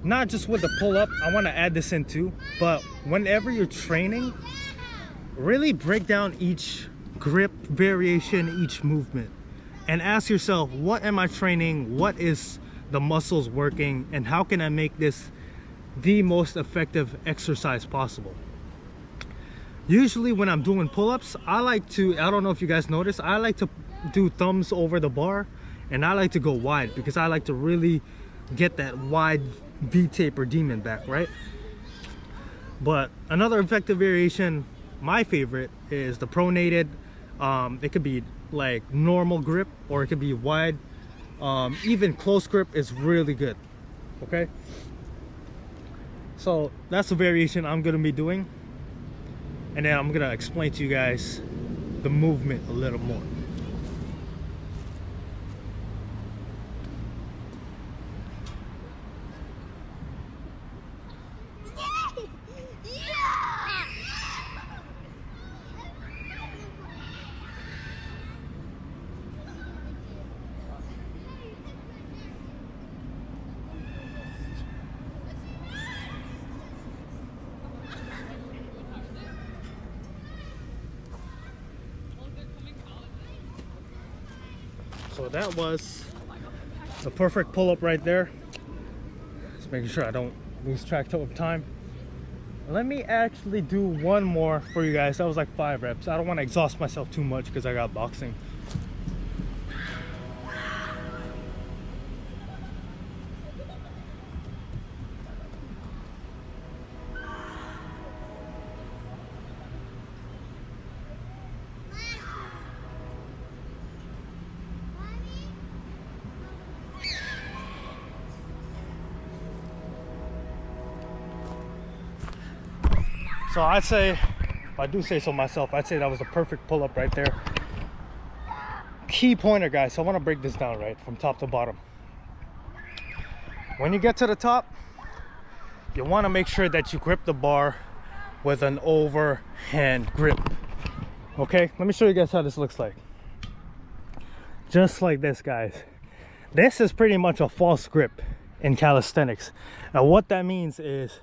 not just with the pull-up, I want to add this in too, but whenever you're training, really break down each grip variation, each movement, and ask yourself, what am I training? What is the muscles working? And how can I make this the most effective exercise possible? Usually when I'm doing pull-ups, I don't know if you guys notice, I like to do thumbs over the bar, and I like to go wide because I like to really get that wide V-taper demon back, right? But another effective variation, my favorite, is the pronated. It could be like normal grip, or it could be wide. Even close grip is really good. Okay, so that's the variation I'm gonna be doing, and then I'm gonna explain to you guys the movement a little more. So that was the perfect pull-up right there. Just making sure I don't lose track of time. Let me actually do one more for you guys. That was like 5 reps. I don't want to exhaust myself too much because I got boxing. So I'd say, if I do say so myself, I'd say that was the perfect pull-up right there. Key pointer, guys, so I want to break this down right from top to bottom. When you get to the top, you want to make sure that you grip the bar with an overhand grip. Okay, let me show you guys how this looks like. Just like this, guys. This is pretty much a false grip in calisthenics. Now what that means is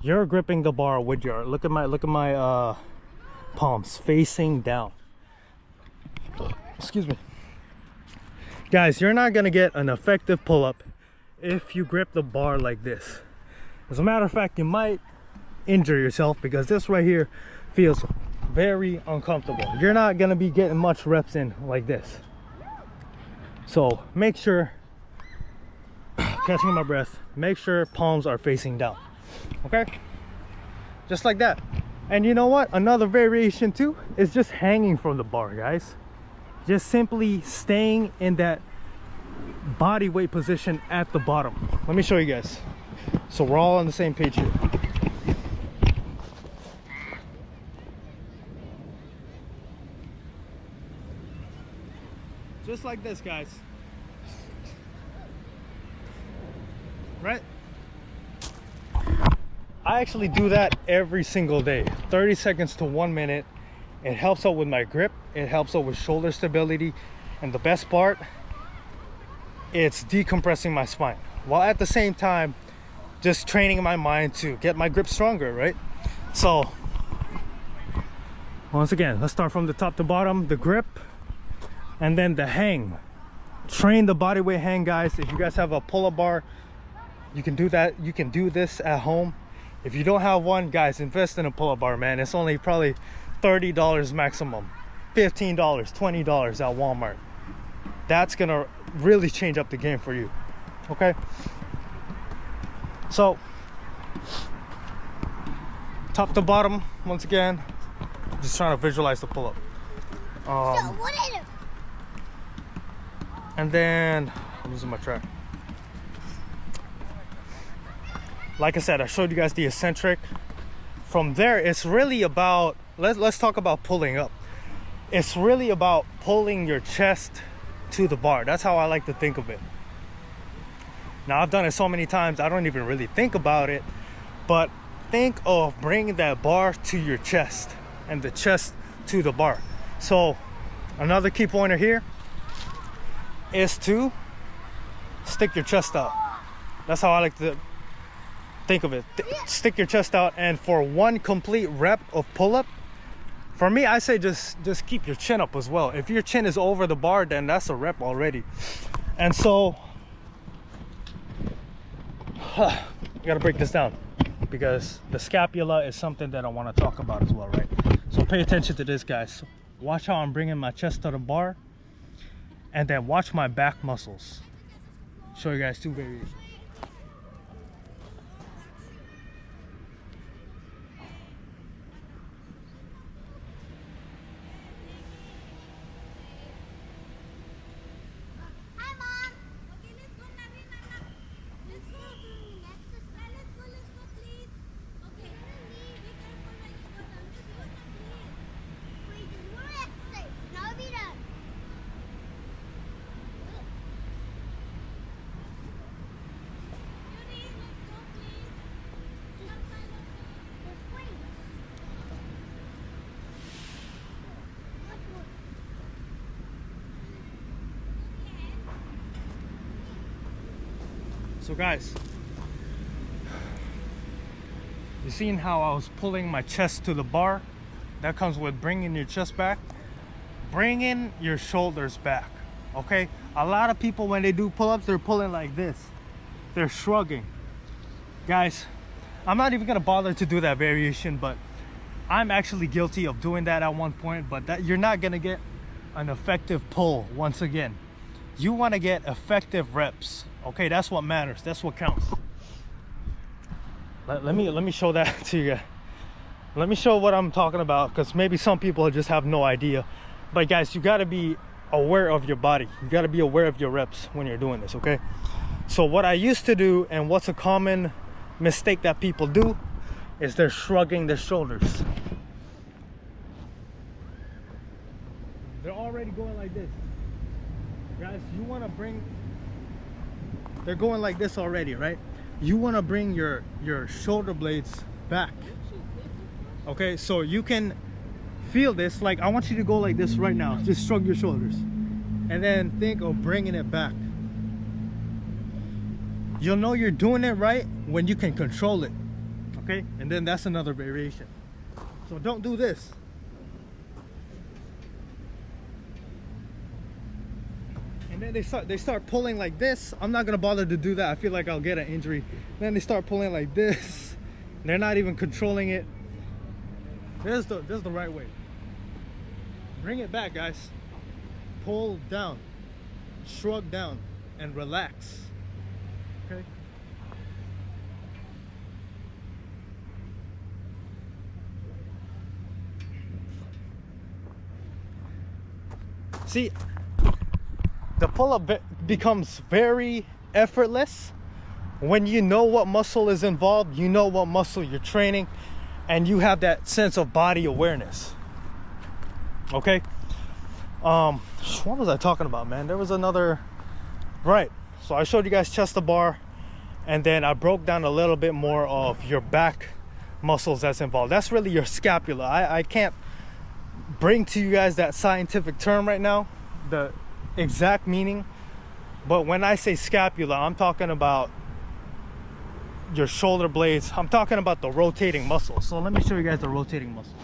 you're gripping the bar with your, look at my palms facing down. Excuse me. Guys, you're not gonna get an effective pull-up if you grip the bar like this. As a matter of fact, you might injure yourself because this right here feels very uncomfortable. You're not gonna be getting much reps in like this. So make sure, catching my breath, make sure palms are facing down. Okay, just like that. And you know what, another variation too is just hanging from the bar, guys. Just simply staying in that body weight position at the bottom. Let me show you guys so we're all on the same page here. Just like this, guys. Right? I actually do that every single day, 30 seconds to 1 minute. It helps out with my grip, it helps out with shoulder stability, and the best part, it's decompressing my spine while at the same time just training my mind to get my grip stronger, right? So once again, let's start from the top to bottom, the grip, and then the hang. Train the body weight hang, guys. If you guys have a pull-up bar, you can do that. You can do this at home. If you don't have one, guys, invest in a pull-up bar, man. It's only probably $30 maximum, $15, $20 at Walmart. That's gonna really change up the game for you. Okay, so top to bottom, once again, just trying to visualize the pull-up. And then I'm losing my track. Like I said, I showed you guys the eccentric. From there, it's really about, let's talk about pulling up. It's really about pulling your chest to the bar. That's how I like to think of it. Now, I've done it so many times, I don't even really think about it, but think of bringing that bar to your chest and the chest to the bar. So another key pointer here is to stick your chest out. That's how I like to think of it. Stick your chest out, and for one complete rep of pull-up, for me, I say just keep your chin up as well. If your chin is over the bar, then that's a rep already. And so I gotta break this down because the scapula is something that I want to talk about as well, right? So pay attention to this, guys. Watch how I'm bringing my chest to the bar, and then watch my back muscles. Show you guys two variations. So guys, you seen how I was pulling my chest to the bar? That comes with bringing your chest back, bringing your shoulders back, okay? A lot of people, when they do pull-ups, they're pulling like this. They're shrugging. Guys, I'm not even gonna bother to do that variation, but I'm actually guilty of doing that at one point, but that you're not gonna get an effective pull. Once again, you wanna get effective reps. Okay, that's what matters. That's what counts. Let me show that to you. Let me show what I'm talking about, because maybe some people just have no idea. But guys, you got to be aware of your body. You got to be aware of your reps when you're doing this, okay? So what I used to do, and what's a common mistake that people do, is they're shrugging their shoulders. They're already going like this. Guys, you want to bring... They're going like this already, right? You want to bring your shoulder blades back. Okay, so you can feel this. Like, I want you to go like this right now. Just shrug your shoulders, and then think of bringing it back. You'll know you're doing it right when you can control it. Okay, and then that's another variation. So don't do this. And then they start pulling like this. I'm not gonna bother to do that. I feel like I'll get an injury. Then they start pulling like this. They're not even controlling it. There's the right way. Bring it back, guys. Pull down, shrug down, and relax. Okay. See, the pull-up becomes very effortless when you know what muscle is involved, you know what muscle you're training, and you have that sense of body awareness. Okay? What was I talking about, man? There was another... Right. So I showed you guys chest to bar, and then I broke down a little bit more of your back muscles that's involved. That's really your scapula. I can't bring to you guys that scientific term right now, the exact meaning, but when I say scapula, I'm talking about your shoulder blades. I'm talking about the rotating muscles. So let me show you guys the rotating muscles.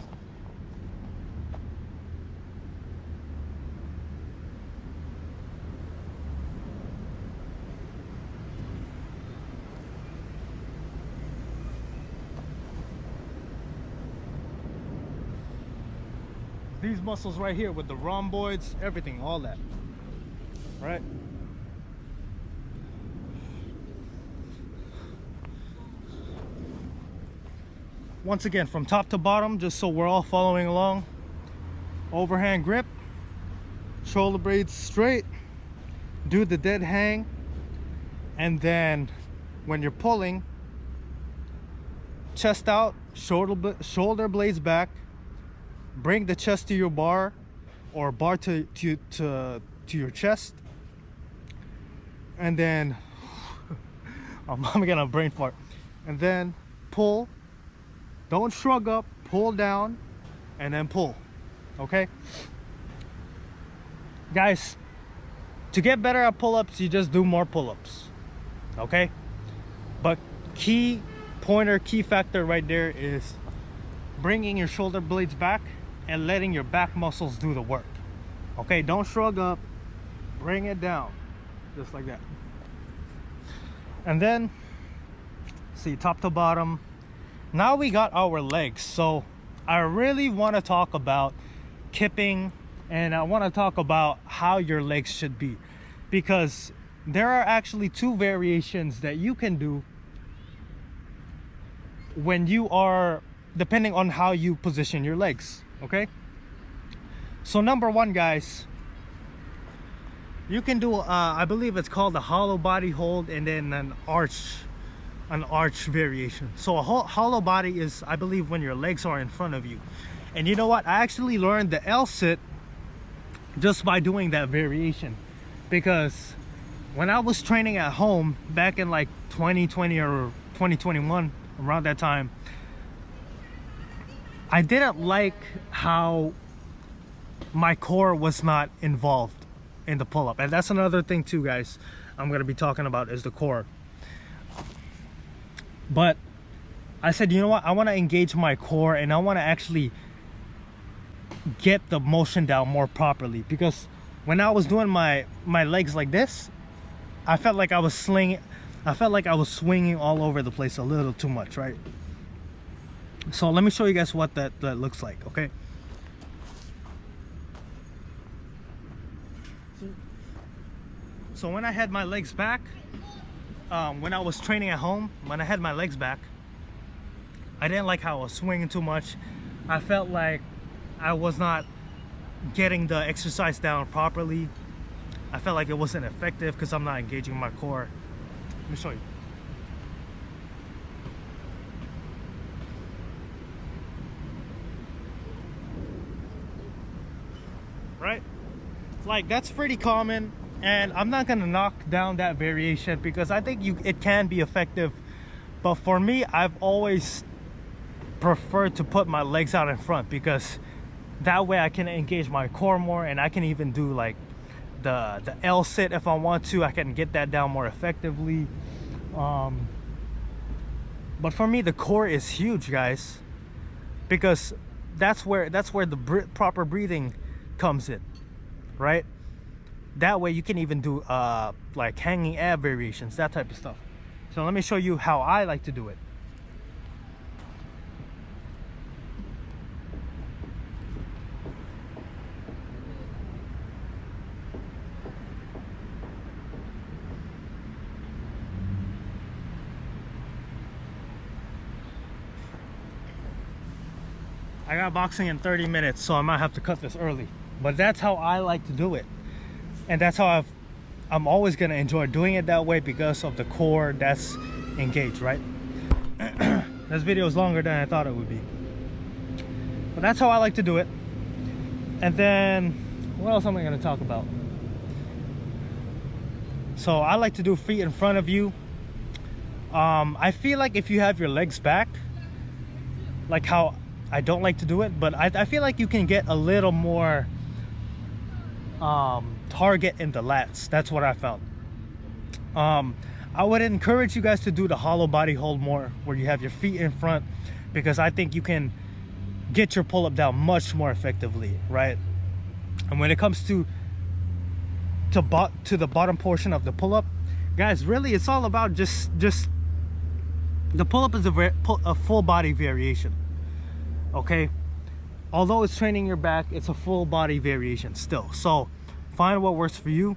These muscles right here with the rhomboids, everything, all that. Right? Once again, from top to bottom, just so we're all following along. Overhand grip, shoulder blades straight, do the dead hang, and then when you're pulling, chest out, shoulder blades back, bring the chest to your bar, or bar to your chest, and then I'm gonna brain fart, and then pull. Don't shrug up, pull down, and then pull. Okay, guys, to get better at pull-ups, you just do more pull-ups. Okay, but key pointer key factor right there is bringing your shoulder blades back and letting your back muscles do the work. Okay, don't shrug up, bring it down, just like that. And then, see, top to bottom. Now we got our legs. So I really want to talk about kipping, and I want to talk about how your legs should be, because there are actually two variations that you can do when you are, depending on how you position your legs. Okay, so number one, guys, you can do I believe it's called a hollow body hold, and then an arch variation. So a hollow body is, I believe, when your legs are in front of you. And you know what, I actually learned the L sit just by doing that variation, because when I was training at home back in like 2020 or 2021, around that time, I didn't like how my core was not involved in the pull-up. And that's another thing too, guys, I'm going to be talking about, is the core. But I said, you know what, I want to engage my core, and I want to actually get the motion down more properly, because when I was doing my legs like this, I felt like I was swinging all over the place a little too much, right? So let me show you guys what that looks like. Okay, so when I had my legs back, when I was training at home, when I had my legs back, I didn't like how I was swinging too much. I felt like I was not getting the exercise down properly. I felt like it wasn't effective because I'm not engaging my core. Let me show you. Right? Like, that's pretty common, and I'm not gonna knock down that variation, because I think it can be effective. But for me, I've always preferred to put my legs out in front, because that way I can engage my core more, and I can even do like the L sit if I want to. I can get that down more effectively. But for me, the core is huge, guys, because that's where the proper breathing comes in, right? That way you can even do like hanging ab variations, that type of stuff. So let me show you how I like to do it. I got boxing in 30 minutes, so I might have to cut this early. But that's how I like to do it. And that's how I'm always going to enjoy doing it that way, because of the core that's engaged, right? This video is longer than I thought it would be. But that's how I like to do it. And then, what else am I going to talk about? So I like to do feet in front of you. I feel like if you have your legs back, like how I don't like to do it, but I feel like you can get a little more target in the lats. That's what I found. I would encourage you guys to do the hollow body hold more, where you have your feet in front, because I think you can get your pull-up down much more effectively, right? And when it comes to the bottom portion of the pull-up, guys, really it's all about just the pull-up is a full body variation. Okay, although it's training your back, it's a full body variation still. So find what works for you,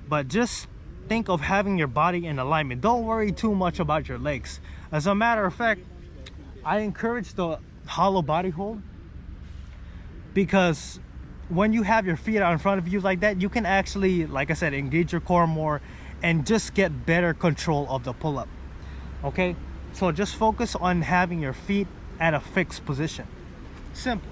but just think of having your body in alignment. Don't worry too much about your legs. As a matter of fact, I encourage the hollow body hold, because when you have your feet out in front of you like that, you can actually, like I said, engage your core more and just get better control of the pull-up. Okay, so just focus on having your feet at a fixed position. Simple.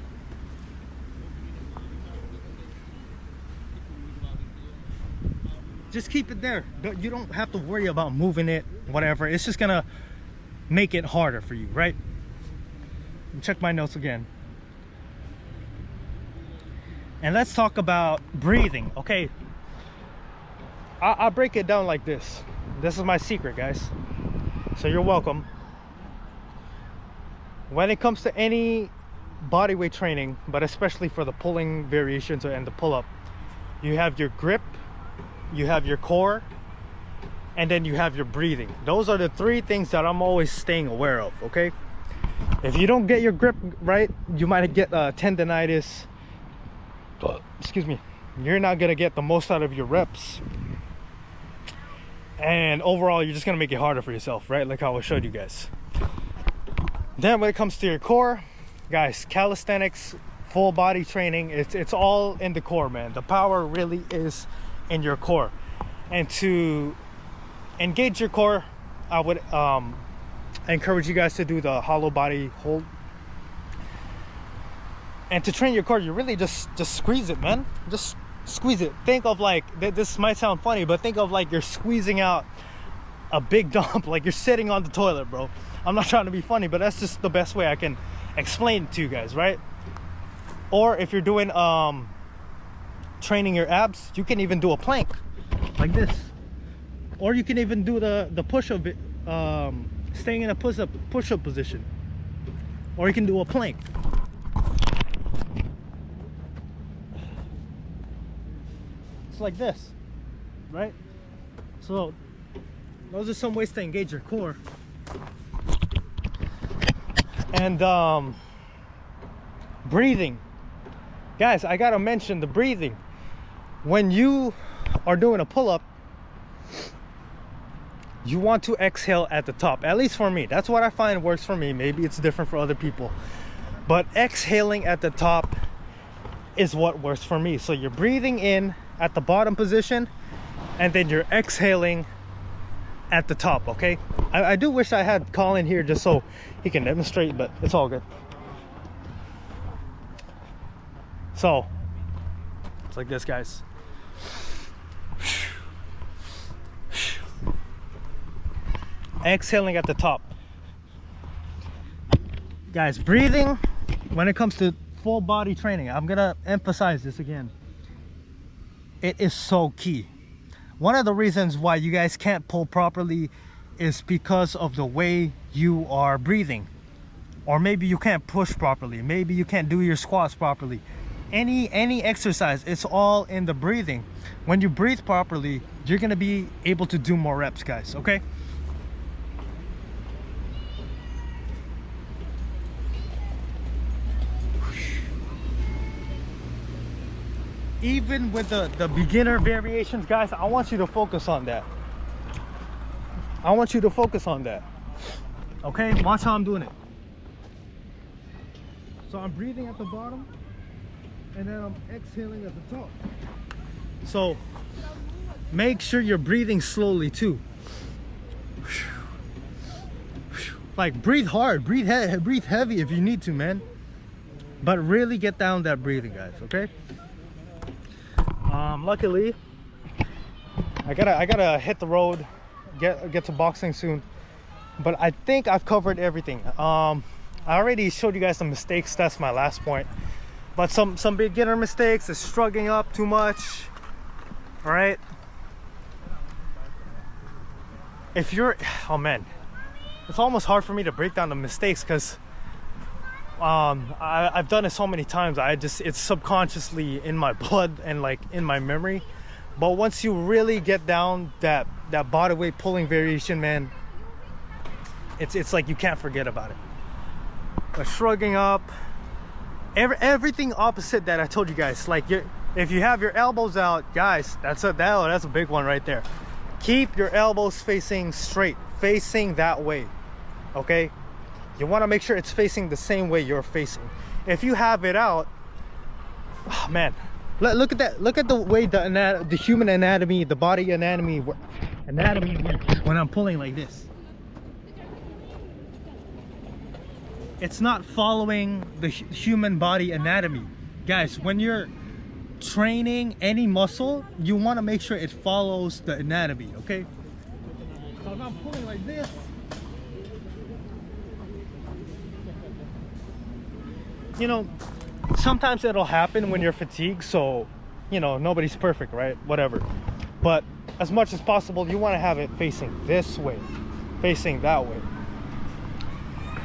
Just keep it there. You don't have to worry about moving it, whatever. It's just gonna make it harder for you, right? Check my notes again. And let's talk about breathing. Okay, I'll break it down like this. This is my secret, guys, so you're welcome. when it comes to any body weight training, but especially for the pulling variations and the pull-up, you have your grip, you have your core, and then you have your breathing. Those are the three things that I'm always staying aware of, okay? If you don't get your grip right, you might get tendonitis. Excuse me. You're not gonna get the most out of your reps, and overall you're just gonna make it harder for yourself, right? Like how I showed you guys. Then when it comes to your core, guys, calisthenics, full body training, it's all in the core, man. The power really is in your core. And to engage your core, I would encourage you guys to do the hollow body hold. And to train your core, you really just squeeze it, man. Just squeeze it. Think of like, this might sound funny, but think of like you're squeezing out a big dump, like you're sitting on the toilet, bro. I'm not trying to be funny, but that's just the best way I can explain it to you guys, right? Or if you're doing training your abs, you can even do a plank like this, or you can even do the push-up, staying in a push-up position, or you can do a plank. It's like this, right? So those are some ways to engage your core. And breathing, guys, I gotta mention the breathing. When you are doing a pull-up, you want to exhale at the top. At least for me, that's what I find works for me. Maybe it's different for other people, but exhaling at the top is what works for me. So you're breathing in at the bottom position, and then you're exhaling at the top, okay? I do wish I had Colin here just so he can demonstrate, but it's all good. So it's like this, guys. Exhaling at the top. Guys, breathing, when it comes to full body training, I'm gonna emphasize this again. It is so key. One of the reasons why you guys can't pull properly is because of the way you are breathing. Or maybe you can't push properly. Maybe you can't do your squats properly. Any exercise, it's all in the breathing. When you breathe properly, you're gonna be able to do more reps, guys, okay? Even with the beginner variations, guys, I want you to focus on that. I want you to focus on that. Okay, watch how I'm doing it. So I'm breathing at the bottom, and then I'm exhaling at the top. So make sure you're breathing slowly too. Like, breathe hard, breathe heavy if you need to, man. But really get down that breathing, guys, okay? Luckily, I gotta hit the road, get to boxing soon, but I think I've covered everything. I already showed you guys some mistakes. That's my last point. But some beginner mistakes is shrugging up too much. All right. If you're, oh man, it's almost hard for me to break down the mistakes because I've done it so many times. It's subconsciously in my blood and like in my memory. But once you really get down that body weight pulling variation, man, it's like you can't forget about it. But shrugging up, everything opposite that I told you guys. Like, if you have your elbows out, guys, that's a big one right there. Keep your elbows facing straight, facing that way, okay? You want to make sure it's facing the same way you're facing. If you have it out, oh man, look at that. Look at the way the human anatomy, the body anatomy works when I'm pulling like this. It's not following the human body anatomy. Guys, when you're training any muscle, you want to make sure it follows the anatomy, okay? So if I'm pulling like this, you know, sometimes it'll happen when you're fatigued, so, you know, nobody's perfect, right? Whatever. But as much as possible, you want to have it facing this way, facing that way.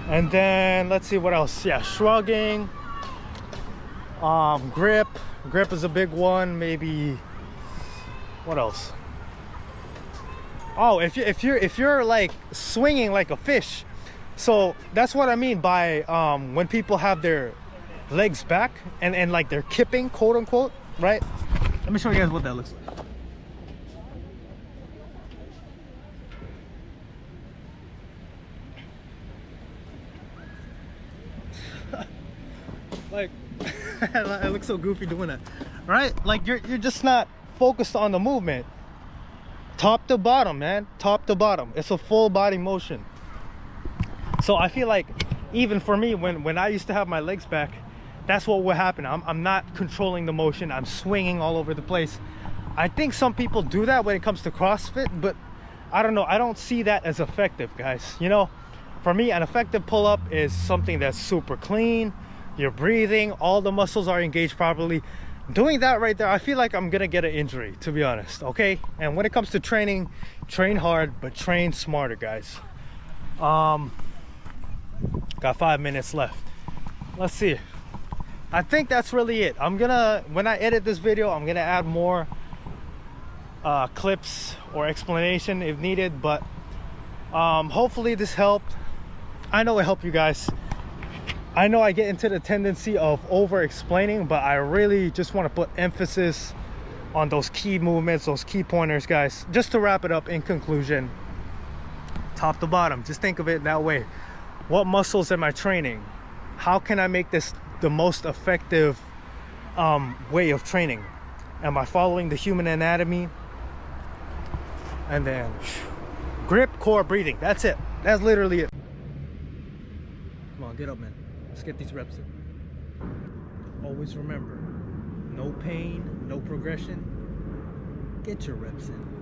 And then let's see what else. Yeah, shrugging, grip is a big one. Maybe what else? Oh, if you're like swinging like a fish. So that's what I mean by when people have their legs back and like they're kipping, quote unquote, right? Let me show you guys what that looks like. Like I look so goofy doing that, right? Like you're just not focused on the movement. Top to bottom, man, top to bottom. It's a full body motion. So I feel like even for me, when I used to have my legs back, that's what would happen. I'm not controlling the motion. I'm swinging all over the place. I think some people do that when it comes to CrossFit, but I don't know. I don't see that as effective, guys. You know, for me, an effective pull-up is something that's super clean. You're breathing, all the muscles are engaged properly. Doing that right there, I feel like I'm gonna get an injury, to be honest, okay? And when it comes to training, train hard, but train smarter, guys. Got 5 minutes left. Let's see. I think that's really it. I'm gonna, when I edit this video, I'm gonna add more clips or explanation if needed, but hopefully this helped. I know it helped you guys. I know I get into the tendency of over explaining, but I really just want to put emphasis on those key movements, those key pointers, guys. Just to wrap it up, in conclusion, top to bottom, just think of it that way. What muscles am I training? How can I make this the most effective way of training? Am I following the human anatomy? And then grip, core, breathing. That's it. That's literally it. Come on, get up, man. Let's get these reps in. Always remember, no pain, no progression. Get your reps in.